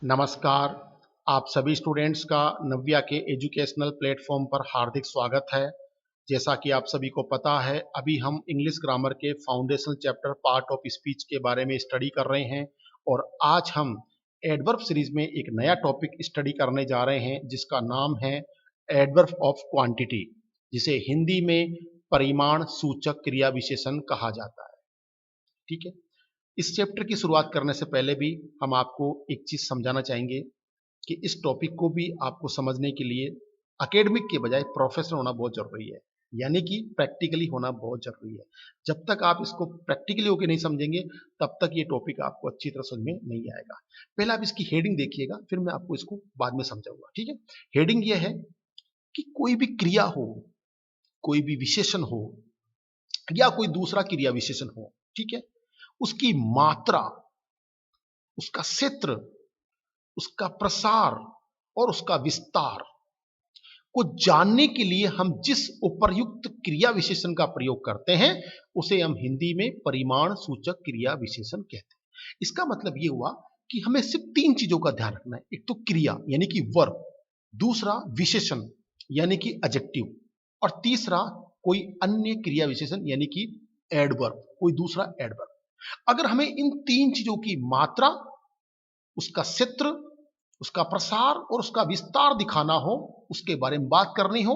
नमस्कार। आप सभी स्टूडेंट्स का नव्या के एजुकेशनल प्लेटफॉर्म पर हार्दिक स्वागत है। जैसा कि आप सभी को पता है, अभी हम इंग्लिश ग्रामर के foundational chapter part of speech के बारे में स्टडी कर रहे हैं और आज हम एडवर्ब सीरीज में एक नया टॉपिक स्टडी करने जा रहे हैं जिसका नाम है एडवर्ब ऑफ क्वांटिटी, जिसे हिंदी में परिमाण सूचक क्रिया विशेषण कहा जाता है। ठीक है। इस चैप्टर की शुरुआत करने से पहले भी हम आपको एक चीज समझाना चाहेंगे कि इस टॉपिक को भी आपको समझने के लिए एकेडमिक के बजाय प्रोफेशनल होना बहुत जरूरी है, यानी कि प्रैक्टिकली होना बहुत जरूरी है। जब तक आप इसको प्रैक्टिकली होकर नहीं समझेंगे तब तक ये टॉपिक आपको अच्छी तरह समझ में नहीं आएगा। पहले आप इसकी हेडिंग देखिएगा, फिर मैं आपको इसको बाद में समझाऊंगा। ठीक है। हेडिंग ये है कि कोई भी क्रिया हो, कोई भी विशेषण हो या कोई दूसरा क्रिया विशेषण हो, ठीक है, उसकी मात्रा, उसका क्षेत्र, उसका प्रसार और उसका विस्तार को जानने के लिए हम जिस उपर्युक्त क्रिया विशेषण का प्रयोग करते हैं उसे हम हिंदी में परिमाण सूचक क्रिया विशेषण कहते हैं। इसका मतलब यह हुआ कि हमें सिर्फ तीन चीजों का ध्यान रखना है। एक तो क्रिया यानी कि वर्ब, दूसरा विशेषण यानी कि एडजेक्टिव, और तीसरा कोई अन्य क्रिया विशेषण यानी कि एडवर्ब, कोई दूसरा एडवर्ब। अगर हमें इन तीन चीजों की मात्रा, उसका क्षेत्र, उसका प्रसार और उसका विस्तार दिखाना हो, उसके बारे में बात करनी हो,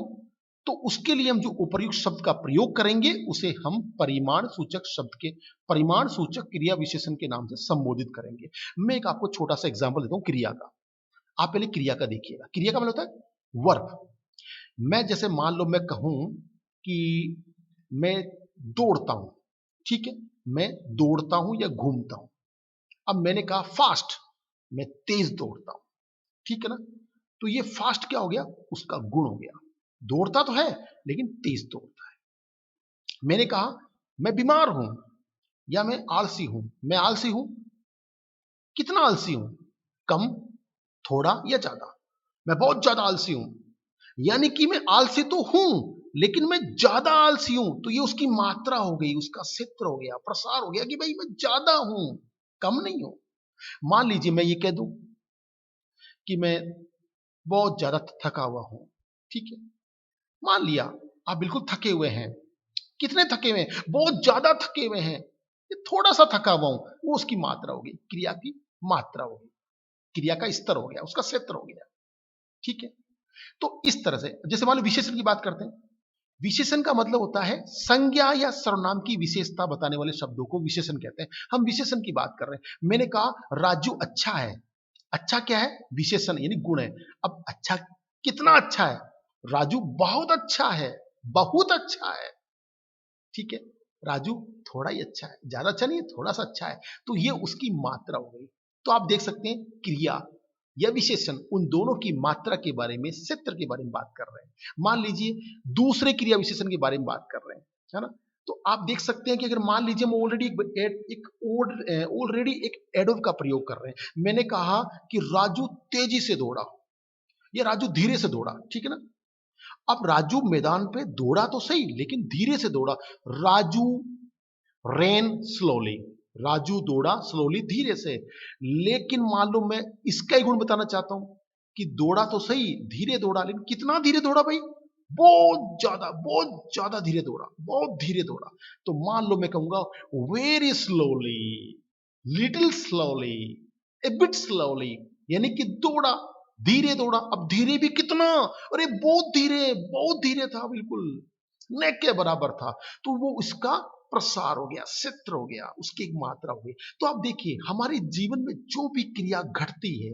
तो उसके लिए हम जो उपर्युक्त शब्द का प्रयोग करेंगे उसे हम परिमाण सूचक शब्द के, परिमाण सूचक क्रिया विशेषण के नाम से संबोधित करेंगे। मैं एक आपको छोटा सा एग्जांपल देता हूं क्रिया का। आप पहले क्रिया का देखिएगा। क्रिया का मतलब होता है वर्ब। मैं जैसे मान लो मैं कहूं कि मैं दौड़ता हूं, ठीक है, मैं दौड़ता हूं या घूमता हूं। अब मैंने कहा फास्ट, मैं तेज दौड़ता हूं, ठीक है ना। तो ये फास्ट क्या हो गया, उसका गुण हो गया। दौड़ता तो है लेकिन तेज दौड़ता है। मैंने कहा मैं बीमार हूं या मैं आलसी हूं। मैं आलसी हूं, कितना आलसी हूं, कम, थोड़ा या ज्यादा। मैं बहुत ज्यादा आलसी हूं, यानी कि मैं आलसी तो हूं लेकिन मैं ज्यादा आलसी हूं। तो ये उसकी मात्रा हो गई, उसका क्षेत्र हो गया, प्रसार हो गया कि भाई मैं ज्यादा हूं, कम नहीं हूं। मान लीजिए मैं ये कह दूं कि मैं बहुत ज्यादा थका हुआ हूं, ठीक है। मान लिया आप बिल्कुल थके हुए हैं। कितने थके हुए हैं, बहुत ज्यादा थके हुए हैं। ये थोड़ा सा थका हुआ हूं, वो उसकी मात्रा होगी, क्रिया की मात्रा होगी, क्रिया का स्तर हो गया, उसका क्षेत्र हो गया। ठीक है। तो इस तरह से जैसे मान लो विशेषण की बात करते हैं। विशेषण का मतलब होता है संज्ञा या सर्वनाम की विशेषता बताने वाले शब्दों को विशेषण कहते हैं। हम विशेषण की बात कर रहे हैं। मैंने कहा राजू अच्छा है। अच्छा क्या है, विशेषण यानी गुण है। अब अच्छा कितना अच्छा है, राजू बहुत अच्छा है, बहुत अच्छा है, ठीक है। राजू थोड़ा ही अच्छा है, ज्यादा अच्छा नहीं है, थोड़ा सा अच्छा है। तो ये उसकी मात्रा हो गई। तो आप देख सकते हैं क्रिया या विशेषण उन दोनों की मात्रा के बारे में, क्षेत्र के बारे में बात कर रहे हैं। मान लीजिए दूसरे क्रिया विशेषण के बारे में बात कर रहे हैं, है ना। तो आप देख सकते हैं कि अगर मान लीजिए हम ऑलरेडी एक एडवर्ब का प्रयोग कर रहे हैं। मैंने कहा कि राजू तेजी से दौड़ा या राजू धीरे से दौड़ा, ठीक है ना। अब राजू मैदान पे दौड़ा तो सही लेकिन धीरे से दौड़ा। राजू रेन स्लोली, राजू दौड़ा स्लोली, धीरे से। लेकिन मान लो मैं इसका ही गुण बताना चाहता हूं कि दौड़ा तो सही, धीरे दौड़ा, लेकिन कितना धीरे दौड़ा भाई, बहुत ज्यादा धीरे दौड़ा, बहुत धीरे दौड़ा। तो मान लो मैं कहूंगा वेरी स्लोली, लिटिल स्लोली, ए बिट स्लोली, यानी कि दौड़ा, धीरे दौड़ा। अब धीरे भी कितना, अरे बहुत धीरे था, बिल्कुल न के बराबर था। तो वो इसका प्रसार हो गया, क्षेत्र हो गया, उसकी एक मात्रा हो गई। तो आप देखिए हमारे जीवन में जो भी क्रिया घटती है,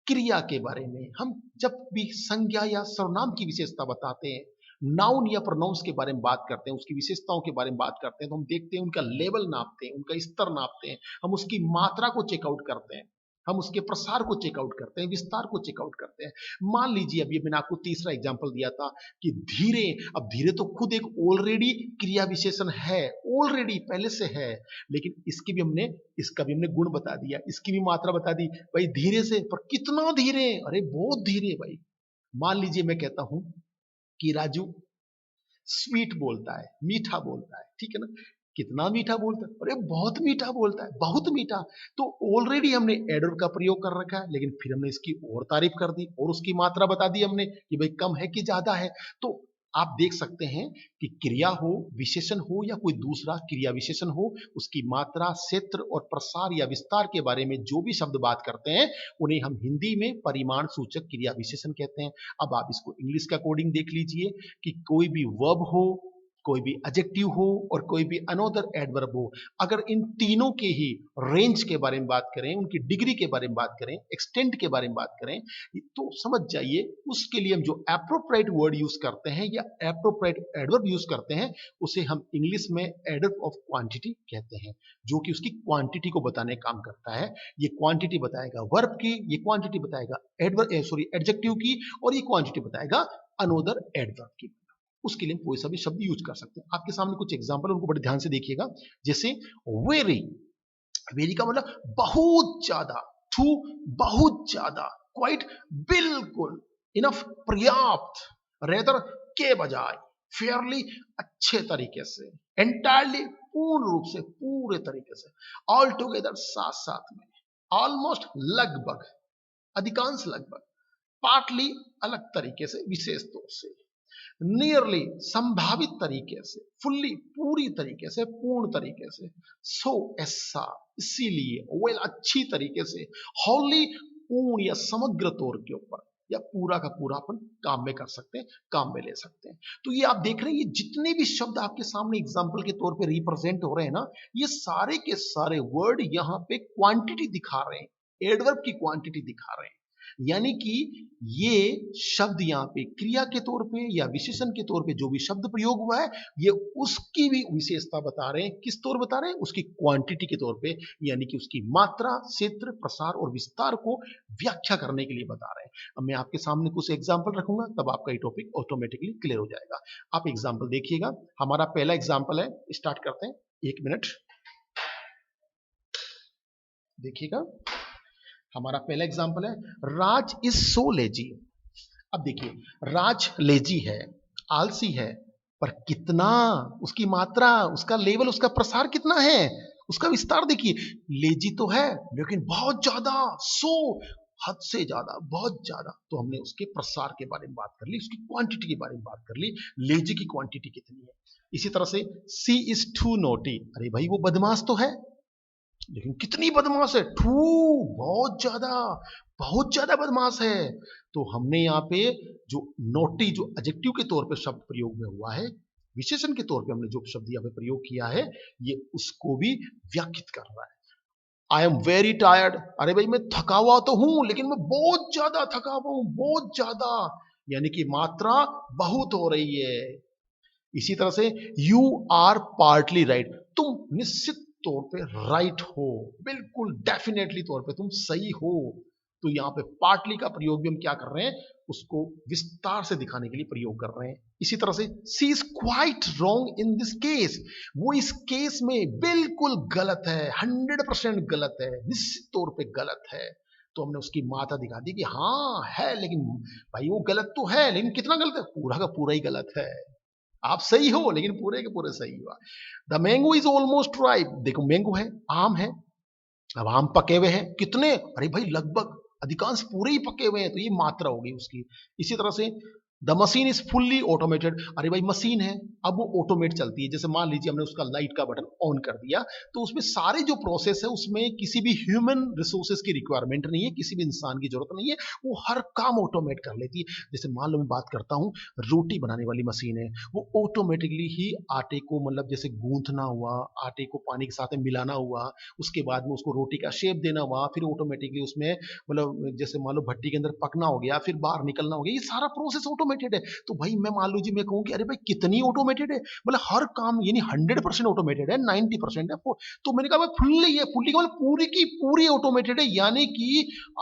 क्रिया के बारे में हम जब भी संज्ञा या सर्वनाम की विशेषता बताते हैं, नाउन या प्रोनाउंस के बारे में बात करते हैं, उसकी विशेषताओं के बारे में बात करते हैं, तो हम देखते हैं उनका लेवल नापते हैं, उनका स्तर नापते हैं, हम उसकी मात्रा को चेकआउट करते हैं, हम उसके प्रसार को चेकआउट करते हैं, विस्तार को चेकआउट करते हैं। मान लीजिए अभी मैंने आपको तीसरा एग्जांपल दिया था कि धीरे। अब धीरे तो खुद एक ऑलरेडी क्रिया विशेषण है, ऑलरेडी पहले से है, लेकिन इसका भी हमने गुण बता दिया, इसकी भी मात्रा बता दी भाई, धीरे से, पर कितना धीरे, अरे बहुत धीरे भाई। मान लीजिए मैं कहता हूं कि राजू स्वीट बोलता है, मीठा बोलता है, ठीक है ना। कितना मीठा बोलता है, अरे बहुत मीठा बोलता है, बहुत मीठा। तो ऑलरेडी हमने एडवर्ब का प्रयोग कर रखा है, लेकिन फिर हमने इसकी और तारीफ कर दी और उसकी मात्रा बता दी हमने कि भाई कम है कि ज्यादा है। तो आप देख सकते हैं कि क्रिया हो, विशेषण हो या कोई दूसरा क्रिया विशेषण हो, उसकी मात्रा, क्षेत्र और प्रसार या विस्तार के बारे में जो भी शब्द बात करते हैं उन्हें हम हिंदी में परिमाण सूचक क्रिया विशेषण कहते हैं। अब आप इसको इंग्लिश के अकॉर्डिंग देख लीजिए कि कोई भी वर्ब हो, कोई भी एडजेक्टिव हो और कोई भी अनदर एडवर्ब हो, अगर इन तीनों के ही रेंज के बारे में बात करें, उनकी डिग्री के बारे में बात करें, एक्सटेंट के बारे में बात करें, तो समझ जाइए उसके लिए हम जो एप्रोप्रिएट वर्ड यूज करते हैं या एप्रोप्रिएट एडवर्ब यूज करते हैं उसे हम इंग्लिश में एडवर्ब ऑफ क्वांटिटी कहते हैं, जो कि उसकी क्वांटिटी को बताने का काम करता है। ये क्वांटिटी बताएगा वर्ब की, ये क्वांटिटी बताएगा एडजेक्टिव की, और ये क्वांटिटी बताएगा अनदर एडवर्ब की। उसके लिए कोई सा भी शब्द यूज कर सकते हैं। आपके सामने कुछ एग्जांपल, उनको बड़े ध्यान से देखिएगा। जैसे वेरी, वेरी का मतलब बहुत ज्यादा, टू बहुत ज्यादा, क्वाइट बिल्कुल, इनफ पर्याप्त, रेदर के बजाय, फेयरली अच्छे तरीके से, एंटायरली पूर्ण रूप से, पूरे तरीके से, ऑल टुगेदर साथ साथ में, ऑलमोस्ट लगभग, अधिकांश लगभग, पार्टली अलग तरीके से, विशेष तौर से, नियरली संभावित तरीके से, फुल्ली पूरी तरीके से, पूर्ण तरीके से, सो ऐसा, इसीलिए, वेल अच्छी तरीके से, होली पूर्ण या समग्र तौर के ऊपर, या पूरा का पूरा अपन काम में कर सकते हैं, काम में ले सकते हैं। तो ये आप देख रहे हैं, ये जितने भी शब्द आपके सामने एग्जाम्पल के तौर पे रिप्रेजेंट हो रहे हैं ना, ये सारे के सारे वर्ड यहाँ पे क्वांटिटी दिखा रहे हैं, एडवर्ब की क्वांटिटी दिखा रहे हैं। यानी कि ये शब्द यहाँ पे क्रिया के तौर पे या विशेषण के तौर पे जो भी शब्द प्रयोग हुआ है, ये उसकी भी विशेषता बता रहे हैं। किस तौर बता रहे हैं? उसकी क्वांटिटी के तौर पे, यानी कि उसकी मात्रा, क्षेत्र, प्रसार और विस्तार को व्याख्या करने के लिए बता रहे हैं। अब मैं आपके सामने कुछ एग्जाम्पल रखूंगा, तब आपका ये टॉपिक ऑटोमेटिकली क्लियर हो जाएगा। आप एग्जाम्पल देखिएगा। हमारा पहला एग्जाम्पल है, स्टार्ट करते हैं, 1 मिनट देखिएगा। हमारा पहला एग्जाम्पल है, राज इज सो लेजी। अब देखिए, राज लेजी है, आलसी है, पर कितना, उसकी मात्रा, उसका लेवल, उसका प्रसार कितना है, उसका विस्तार देखिए। लेजी तो है लेकिन बहुत ज्यादा, सो हद से ज्यादा, बहुत ज्यादा। तो हमने उसके प्रसार के बारे में बात कर ली, उसकी क्वांटिटी के बारे में बात कर ली, लेजी की क्वांटिटी कितनी है। इसी तरह से सी इज टू नोटी, अरे भाई वो बदमाश तो है, लेकिन कितनी बदमाश है, टू, बहुत ज्यादा बदमाश है। तो हमने यहाँ पे जो नोटी, जो एडजेक्टिव के तौर पे शब्द प्रयोग में हुआ है, विशेषण के तौर पे हमने जो शब्द यहाँ पे प्रयोग किया है, ये उसको भी व्याख्यात कर रहा है। आई एम वेरी टायर्ड, अरे भाई मैं थका हुआ तो हूं, लेकिन मैं बहुत ज्यादा थका हुआ हूं, बहुत ज्यादा, यानी कि मात्रा बहुत हो रही है। इसी तरह से यू आर पार्टली राइट, तुम निश्चित तौर पे राइट हो, बिल्कुल डेफिनेटली तौर पे तुम सही हो। तो यहाँ पे पार्टली का प्रयोग भी हम क्या कर रहे हैं, उसको विस्तार से दिखाने के लिए प्रयोग कर रहे हैं। इसी तरह से C is quite wrong in this case, वो इस केस में बिल्कुल गलत है, 100% गलत है, निश्चित तौर पे गलत है। तो हमने उसकी मात्रा दिखा दी कि हाँ है, लेकिन भाई वो गलत तो है, लेकिन कितना गलत है, पूरा का पूरा ही गलत है। आप सही हो लेकिन पूरे के पूरे सही हुआ। The mango is almost ripe, देखो मैंगो है, आम है, अब आम पके हुए हैं, कितने, अरे भाई लगभग, अधिकांश पूरे ही पके हुए हैं, तो ये मात्रा होगी उसकी। इसी तरह से the machine is fully automated, अरे भाई मशीन है, अब वो ऑटोमेट चलती है। जैसे मान लीजिए हमने उसका लाइट का बटन ऑन कर दिया, तो उसमें सारे जो प्रोसेस है उसमें किसी भी ह्यूमन रिसोर्सेज की रिक्वायरमेंट नहीं है, किसी भी इंसान की जरूरत नहीं है, वो हर काम ऑटोमेट कर लेती है। जैसे मान लो मैं बात करता हूँ, रोटी बनाने वाली मशीन है, वो ऑटोमेटिकली ही आटे को, मतलब जैसे गूंथना हुआ, आटे को पानी के साथ में मिलाना हुआ, उसके बाद में उसको रोटी का शेप देना हुआ, फिर ऑटोमेटिकली उसमें, मतलब जैसे मान लो भट्टी के अंदर पकना हो गया, फिर बाहर निकलना हो गया, ये सारा प्रोसेस ऑटोमेटेड है। तो भाई मैं मान लीजिए मैं कहूँ कि अरे भाई कितनी ऑटोमेटेड है, मतलब हर काम, यानी 100% ऑटोमेटेड है, 90% है। तो मैंने कहा फुल्ली है, फुल्ली का मतलब पूरी की पूरी ऑटोमेटेड है, यानी कि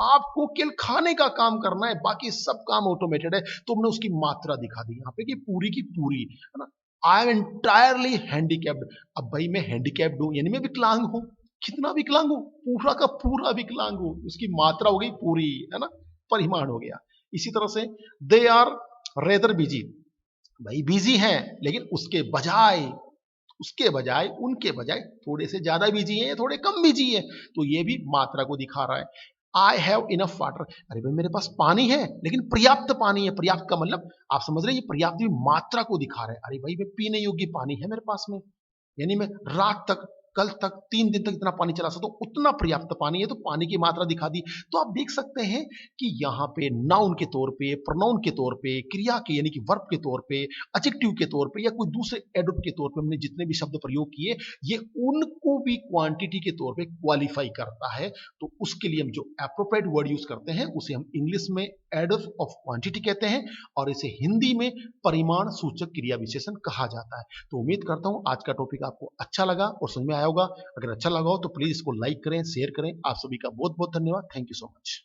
आपको केवल खाने का काम करना है, बाकी सब काम ऑटोमेटेड है। तो हमने उसकी मात्रा दिखा दी यहाँ पे कि पूरी की पूरी, है ना। आई एम एंटायरली हैंडीकैप्ड, अब भाई मैं हैंडीकैप्ड हूं, यानी मैं विकलांग हूं, कितना विकलांग हूं, पूरा का पूरा विकलांग हूं, उसकी मात्रा हो गई पूरी, है ना, परिमाण हो गया। इसी तरह से दे आर रेदर बिजी, भाई बिजी हैं, लेकिन उसके बजाय उसके बजाय, उनके बजाय थोड़े से ज्यादा भी जिए, थोड़े कम भी जिए, तो ये भी मात्रा को दिखा रहा है। आई हैव इनफ वाटर, अरे भाई मेरे पास पानी है लेकिन पर्याप्त पानी है। पर्याप्त का मतलब आप समझ रहे हैं, ये पर्याप्त भी मात्रा को दिखा रहा है। अरे भाई मैं पीने योग्य पानी है मेरे पास में, यानी मैं रात तक, कल तक, 3 दिन तक इतना पानी चला सकता हूँ, उतना पर्याप्त पानी है। तो पानी की मात्रा दिखा दी। तो आप देख सकते हैं कि यहाँ पे नाउन के तौर पे, प्रोनाउन के तौर पे, क्रिया के यानी कि वर्ब के तौर पे, एडजेक्टिव के तौर पे या कोई दूसरे एडवर्ब के तौर पे हमने जितने भी शब्द प्रयोग किए, ये उनको भी क्वांटिटी के तौर पे क्वालिफाई करता है। तो उसके लिए हम जो एप्रोप्रिएट वर्ड यूज करते हैं उसे हम इंग्लिश में एडवर्ब ऑफ क्वांटिटी कहते हैं, और इसे हिंदी में परिमाण सूचक क्रिया विशेषण कहा जाता है। तो उम्मीद करता हूं आज का टॉपिक आपको अच्छा लगा और समझ में आया होगा। अगर अच्छा लगा हो तो प्लीज इसको लाइक करें, शेयर करें। आप सभी का बहुत बहुत धन्यवाद। Thank you so much.